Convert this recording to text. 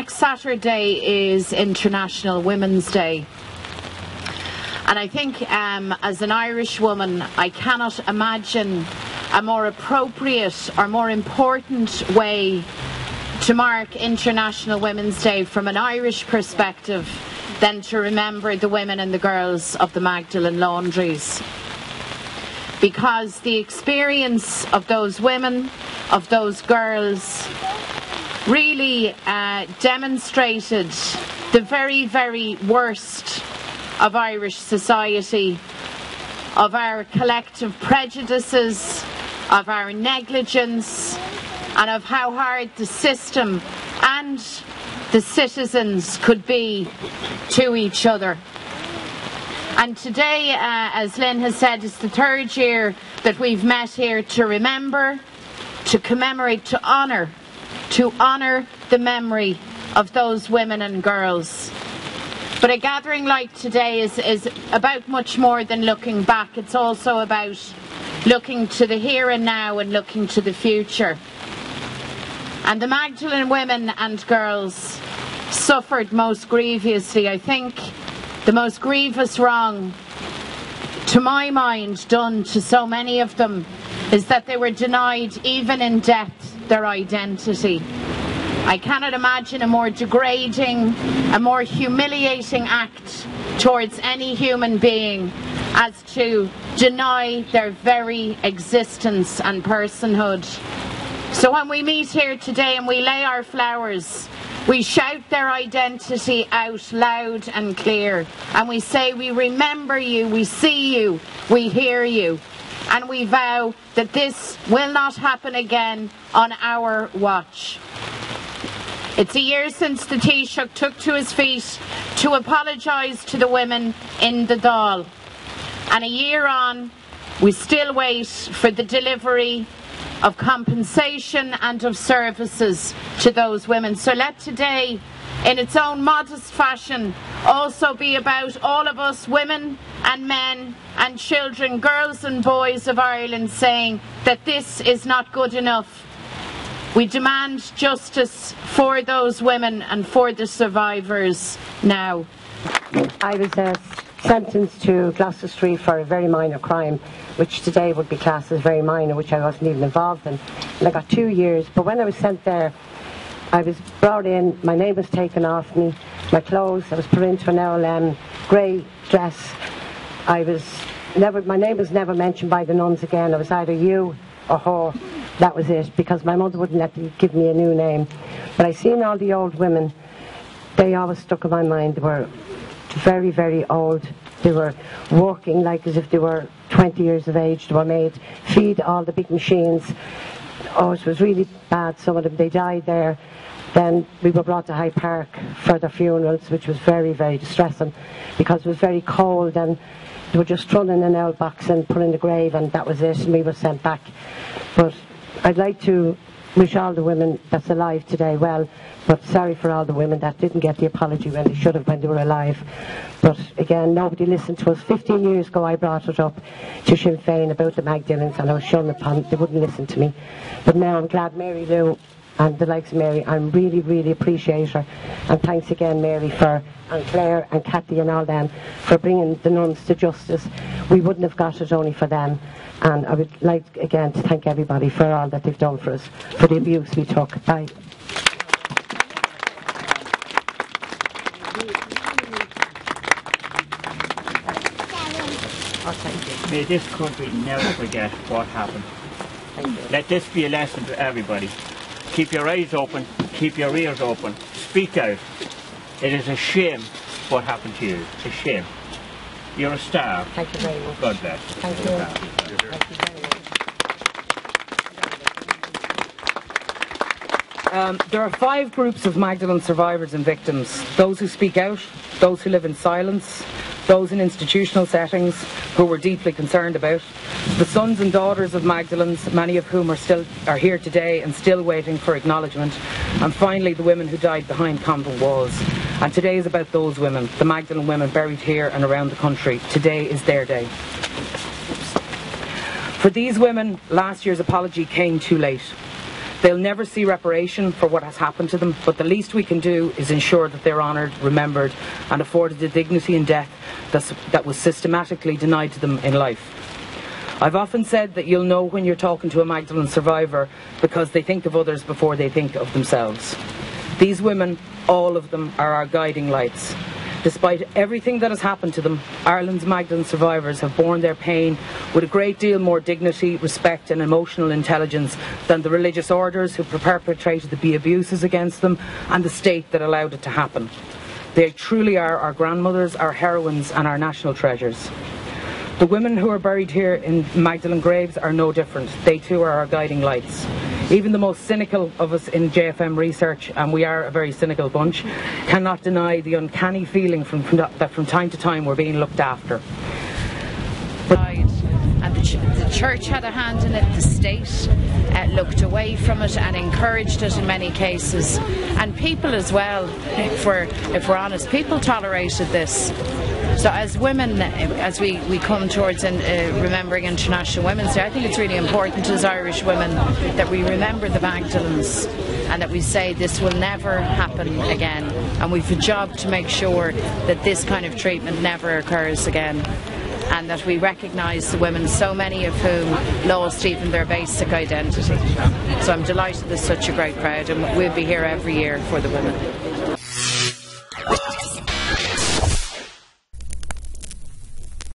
next Saturday is International Women's Day. And I think as an Irish woman, I cannot imagine a more appropriate or more important way to mark International Women's Day from an Irish perspective than to remember the women and the girls of the Magdalene Laundries. Because the experience of those women, of those girls, really demonstrated the very, very worst of Irish society, of our collective prejudices, of our negligence, and of how hard the system and the citizens could be to each other. And today, as Lynn has said, is the third year that we've met here to remember, to commemorate, to honour the memory of those women and girls. But a gathering like today is about much more than looking back. It's also about looking to the here and now and looking to the future. And the Magdalene women and girls suffered most grievously. I think the most grievous wrong, to my mind, done to so many of them is that they were denied, even in death, their identity. I cannot imagine a more degrading, a more humiliating act towards any human being as to deny their very existence and personhood. So when we meet here today and we lay our flowers, we shout their identity out loud and clear, and we say we remember you, we see you, we hear you, and we vow that this will not happen again on our watch. It's a year since the Taoiseach took to his feet to apologise to the women in the Dáil. And a year on, we still wait for the delivery of compensation and of services to those women. So let today, in its own modest fashion, also be about all of us, women and men and children, girls and boys of Ireland, saying that this is not good enough. We demand justice for those women and for the survivors now. I was sentenced to Gloucester Street for a very minor crime, which today would be classed as very minor, which I wasn't even involved in. And I got 2 years, but when I was sent there, I was brought in, my name was taken off me, my clothes, I was put into an old grey dress. My name was never mentioned by the nuns again. I was either you or her. That was it, because my mother wouldn't let me give me a new name. But I seen all the old women, they always stuck in my mind. They were very, very old. They were working like as if they were 20 years of age. They were made feed all the big machines. Oh, it was really bad. Some of them, they died there. Then we were brought to Hyde Park for their funerals, which was very, very distressing, because it was very cold, and they were just thrown in an L box and put in the grave, and that was it, and we were sent back. But I'd like to wish all the women that's alive today well, but sorry for all the women that didn't get the apology when they should have, when they were alive. But again, nobody listened to us. 15 years ago I brought it up to Sinn Féin about the Magdalenes, and I was shown upon it. They wouldn't listen to me. But now I'm glad Mary Lou and the likes of Mary, I really, really appreciate her. And thanks again, Mary, and Claire and Kathy and all them for bringing the nuns to justice. We wouldn't have got it only for them. And I would like again to thank everybody for all that they've done for us, for the abuse we took. Bye. May this country never forget what happened. Let this be a lesson to everybody. Keep your eyes open, keep your ears open, speak out. It is a shame what happened to you. It's a shame. You're a star. Thank you very much. God bless. Thank you. Thank you very much. There are 5 groups of Magdalene survivors and victims. Those who speak out, those who live in silence, those in institutional settings who we're deeply concerned about, the sons and daughters of Magdalenes, many of whom are here today and still waiting for acknowledgement, and finally the women who died behind convent walls. And today is about those women, the Magdalene women buried here and around the country. Today is their day. For these women, last year's apology came too late. They'll never see reparation for what has happened to them, but the least we can do is ensure that they're honoured, remembered and afforded the dignity in death that was systematically denied to them in life. I've often said that you'll know when you're talking to a Magdalene survivor because they think of others before they think of themselves. These women, all of them, are our guiding lights. Despite everything that has happened to them, Ireland's Magdalene survivors have borne their pain with a great deal more dignity, respect and emotional intelligence than the religious orders who perpetrated the abuses against them and the state that allowed it to happen. They truly are our grandmothers, our heroines and our national treasures. The women who are buried here in Magdalene graves are no different. They too are our guiding lights. Even the most cynical of us in JFM research, and we are a very cynical bunch, cannot deny the uncanny feeling that from time to time we're being looked after. And the church had a hand in it, the state looked away from it and encouraged it in many cases. And people as well, if we're honest, people tolerated this. So as women, as we come towards remembering International Women's Day, I think it's really important as Irish women that we remember the Magdalenes and that we say this will never happen again. And we've a job to make sure that this kind of treatment never occurs again. And that we recognise the women, so many of whom lost even their basic identity. So I'm delighted there's such a great crowd, and we'll be here every year for the women.